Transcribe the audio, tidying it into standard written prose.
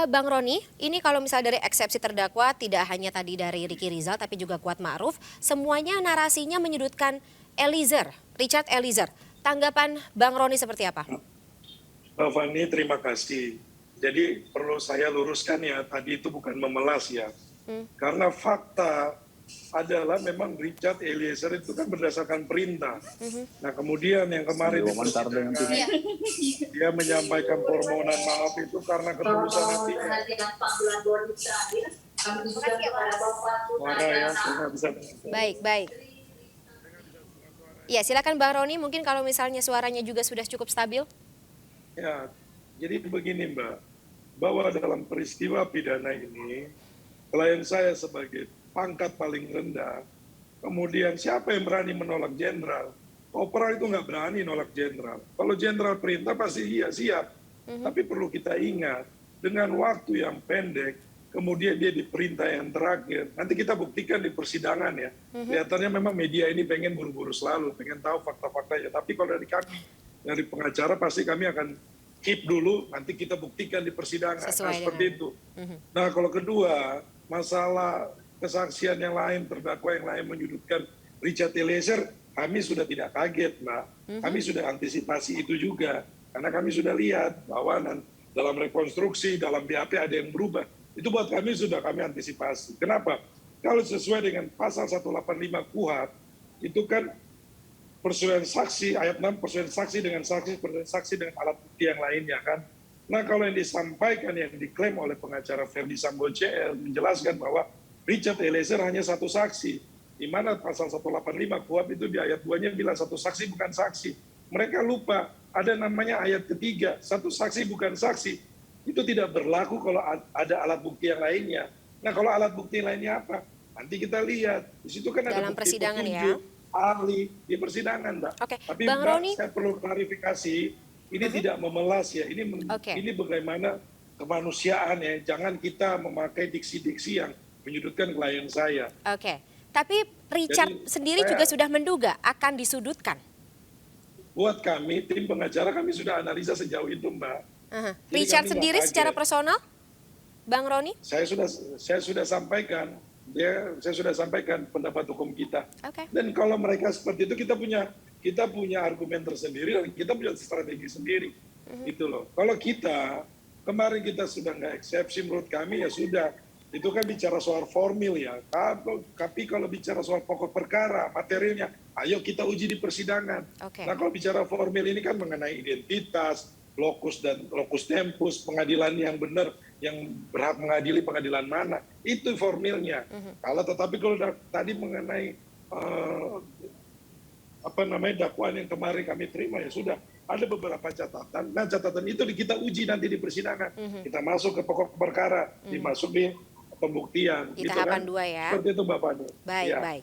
Bang Roni, ini kalau misal dari eksepsi terdakwa tidak hanya tadi dari Ricky Rizal tapi juga Kuat Ma'ruf, semuanya narasinya menyudutkan Eliezer, Richard Eliezer. Tanggapan Bang Roni seperti apa? Mbak Fani, terima kasih. Jadi perlu saya luruskan ya, tadi itu bukan memelas ya. Karena fakta adalah memang Richard Eliezer itu kan berdasarkan perintah. Nah kemudian yang kemarin di persidangan, dia menyampaikan permohonan maaf itu karena ketulusan hatinya. Suara ya, saya nggak bisa. Baik, baik. Ya, silakan Bang Roni, mungkin kalau misalnya suaranya juga sudah cukup stabil. Ya, jadi begini Mbak, bahwa dalam peristiwa pidana ini, klien saya sebagai pangkat paling rendah, kemudian siapa yang berani menolak jenderal? Kopral itu nggak berani nolak jenderal. Kalau jenderal perintah pasti iya siap. Tapi perlu kita ingat, dengan waktu yang pendek, kemudian dia diperintah yang terakhir. Nanti kita buktikan di persidangan ya. Kelihatannya memang media ini pengen buru-buru selalu, pengen tahu fakta-faktanya. Tapi kalau dari kami, dari pengacara pasti kami akan keep dulu, nanti kita buktikan di persidangan. Nah, seperti itu. Nah, kalau kedua, masalah kesaksian yang lain, terdakwa yang lain menyudutkan Richard Eliezer, kami sudah tidak kaget, Mbak. Kami sudah antisipasi itu juga. Karena kami sudah lihat bahwa dalam rekonstruksi, dalam BAP ada yang berubah. Itu buat kami sudah kami antisipasi. Kenapa? Kalau sesuai dengan pasal 185 KUHP, itu kan persesuaian saksi, ayat 6 persesuaian saksi dengan alat bukti yang lainnya kan. Nah kalau yang disampaikan, yang diklaim oleh pengacara Ferdi Sambo CL menjelaskan bahwa Richard Eliezer hanya satu saksi, di mana pasal 185 KUHP itu di ayat 2-nya bilang satu saksi bukan saksi. Mereka lupa, ada namanya ayat ketiga, satu saksi bukan saksi. Itu tidak berlaku kalau ada alat bukti yang lainnya. Nah kalau alat bukti lainnya apa? Nanti kita lihat. Di situ kan ada Dalam bukti persidangan petunjuk, ya. ahli di persidangan, Mbak. Oke, Tapi Bang Mbak, Roni. saya perlu klarifikasi, ini tidak memelas ya. Ini bagaimana kemanusiaan ya. Jangan kita memakai diksi-diksi yang menyudutkan klien saya. Oke, tapi Richard Jadi, sendiri juga sudah menduga akan disudutkan. Buat kami, tim pengacara kami sudah analisa sejauh itu, Mbak. Jadi Richard kami nggak sendiri kaget. secara personal, Bang Roni? Saya sudah sampaikan, saya sudah sampaikan pendapat hukum kita. Oke. Dan kalau mereka seperti itu, kita punya argumen tersendiri dan kita punya strategi sendiri. Itu loh. Kalau kita kemarin kita sudah nggak eksepsi, menurut kami ya sudah. Itu kan bicara soal formil ya. Tapi kalau bicara soal pokok perkara, materialnya, ayo kita uji di persidangan. Oke. Nah kalau bicara formil ini kan mengenai identitas, lokus dan lokus tempus, pengadilan yang benar, yang berhak mengadili pengadilan mana, itu formilnya. Tetapi kalau tadi mengenai dakwaan yang kemarin kami terima ya sudah ada beberapa catatan. Nah catatan itu kita uji nanti di persidangan. Kita masuk ke pokok perkara, dimasuk di pembuktian. Di gitu tahapan kan? 2 ya. Seperti itu Mbak Fani. Baik, Ya. baik.